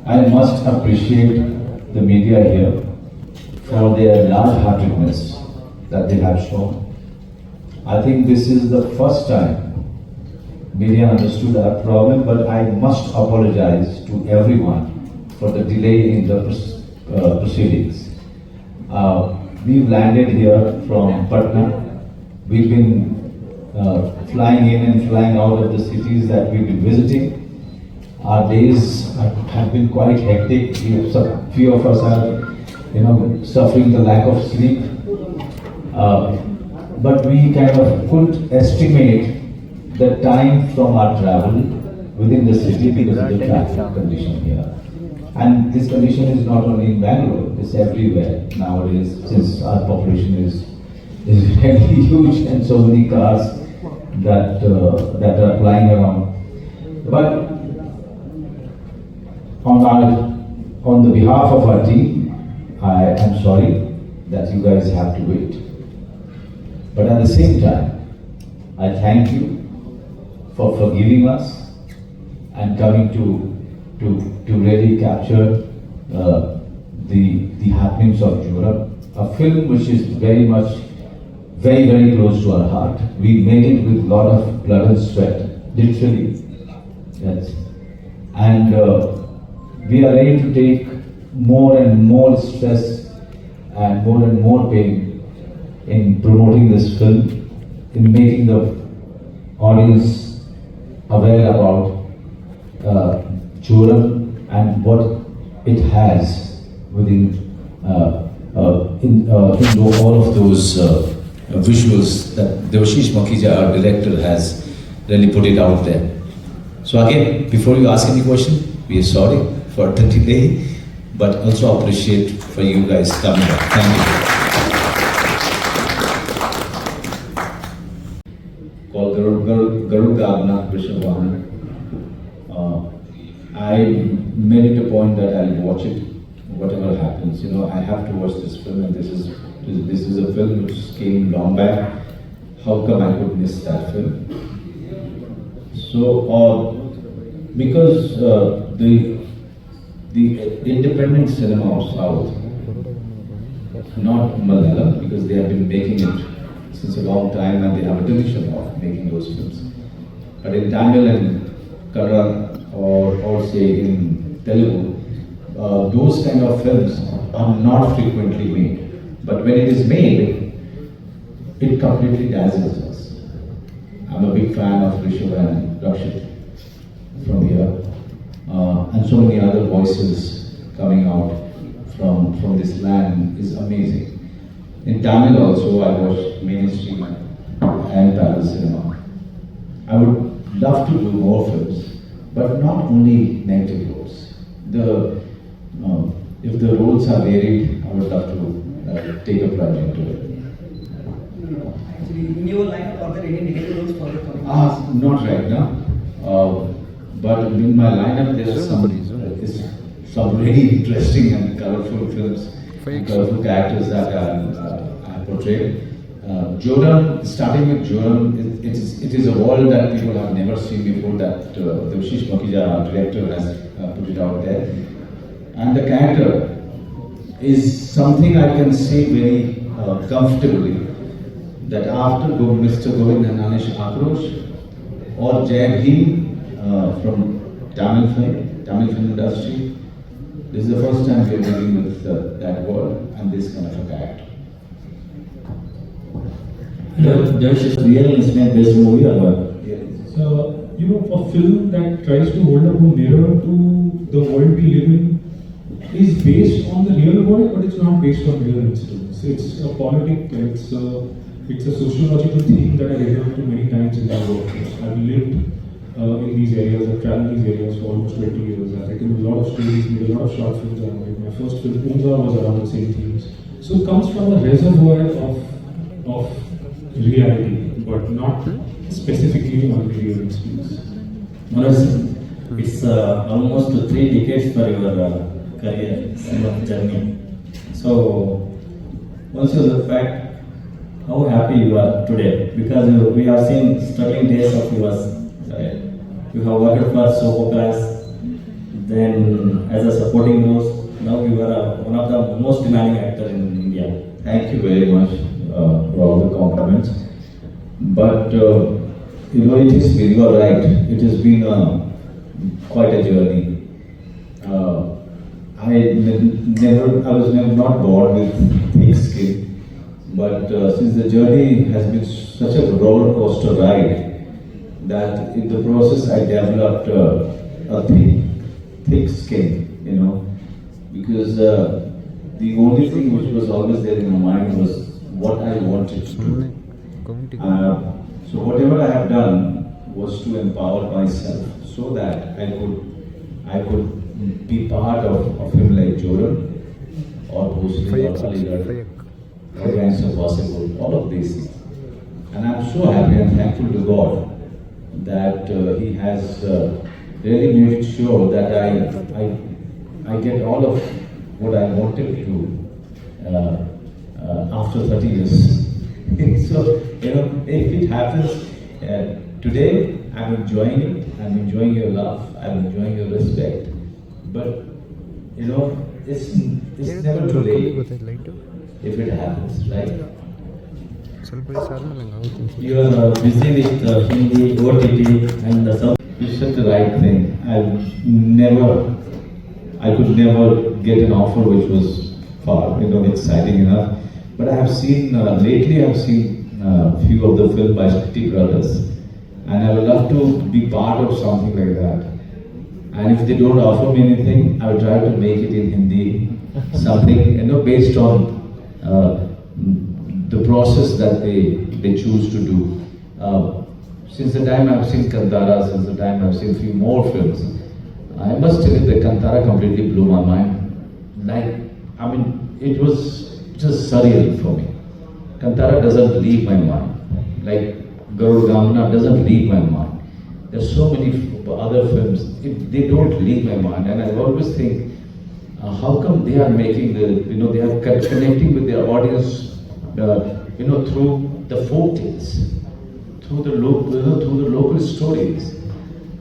I must appreciate the media here for their large-heartedness that they have shown. I think this is the first time media understood our problem, but I must apologize to everyone for the delay in the proceedings. We've landed here from Patna. We've been flying in and flying out of the cities that we've been visiting. Our days have been quite hectic. Few of us are, suffering the lack of sleep. But we kind of couldn't estimate the time from our travel within the city because of the traffic condition here. And this condition is not only in Benglore, it's everywhere nowadays, since our population is very huge and so many cars that are flying around. But on the behalf of our team, I am sorry that you guys have to wait. But at the same time, I thank you for forgiving us and coming to really capture the happenings of Joram, a film which is very much, very, very close to our heart. We made it with a lot of blood and sweat, literally. Yes. And we are ready to take more and more stress and more pain in promoting this film, in making the audience aware about Joram and what it has within in all of those visuals that Devashish Makhija, our director, has really put it out there. So again, before you ask any question, we are sorry for the delay, but also appreciate for you guys coming up. Thank you. Called Garudagna Krishnavana. I made it a point that I'll watch it, whatever happens. I have to watch this film, and this is a film which came long back. How come I could miss that film? So, because the independent cinema of South, not Malayalam, because they have been making it since a long time and they have a tradition of making those films. But in Tamil and Kannada or say in Telugu, those kind of films are not frequently made. But when it is made, it completely dazzles us. I'm a big fan of Rishabh and Rakshit from here. And so many other voices coming out from this land is amazing. In Tamil also, I watched mainstream and parallel cinema. I would love to do more films, but not only negative roles. If the roles are varied, I would love to take a plunge into it. Actually, in your lineup, are there any negative roles for the coming? Not right now. But in my lineup, there are some really interesting and colorful films, and colorful characters that I portrayed. Joram, starting with Joram, it is a world that people have never seen before, that Devashish Makhija, our director, has put it out there. And the character is something I can say very comfortably, that after Mr. Govind and Anish Akrosh or Jai Bhim from Tamil film industry, this is the first time we are dealing with that world and this kind of a character. Just real incident based movie or what? So, a film that tries to hold up a mirror to the world we live in is based on the real world, but it's not based on real incidents. It's a politic, it's a sociological theme that I refer to many times in my work. I've lived in these areas, I've traveled these areas for almost 20 years. I've written a lot of stories, made a lot of short films. My first film, Unga, was around the same themes. So it comes from a reservoir of reality, but not specifically on real experience. Manoj, it's almost 3 decades for your career, cinema journey. So, once you look back, how happy you are today? Because we have seen struggling days of yours. Right? You have worked for soap operas, Then as a supporting roles, now you are one of the most demanding actor in India. Thank you very much for all the compliments. But you are right. It has been quite a journey. I was never not born with thick skin, but since the journey has been such a roller coaster ride, that in the process I developed a thick skin, because the only thing which was always there in my mind was what I wanted to do. So whatever I have done was to empower myself so that I could be part of a film like Joram or Bhosle or Aligarh or Gangs of Wasseypur, all of these things. And I'm so happy and thankful to God that He has really made it sure that I get all of what I wanted to do after 30 years. So, if it happens today, I'm enjoying it, I'm enjoying your love, I'm enjoying your respect. But, it's never too late if it happens, right? You are busy with Hindi, OTT and the South. You said the right thing. I could never get an offer which was far, exciting enough. But I have seen, lately I have seen a few of the films by Shakti Brothers. And I would love to be part of something like that. And if they don't offer me anything, I will try to make it in Hindi, something, based on the process that they choose to do. Since the time I've seen Kantara, since the time I've seen a few more films, I must tell you that Kantara completely blew my mind. It was just surreal for me. Kantara doesn't leave my mind. Like Garud Gamana doesn't leave my mind. There's so many other films, they don't leave my mind. And I always think, how come they are making they are connecting with their audience, through the folk tales, through the local stories.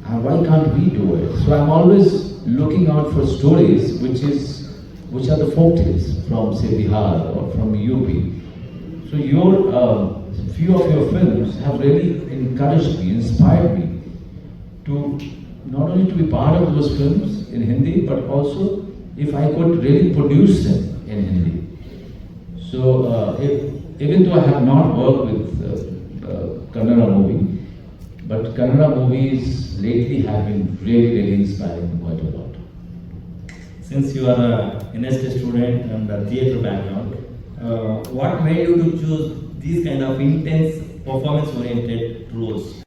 And why can't we do it? So I'm always looking out for stories which are the folk tales from, say, Bihar or from UP. So few of your films have really encouraged me, inspired me to not only to be part of those films in Hindi, but also if I could really produce them in Hindi. So even though I have not worked with Kannada movie, but Kannada movies lately have been really inspiring me quite a lot. Since you are a NST student and a theatre background, what made you to choose these kind of intense performance-oriented roles?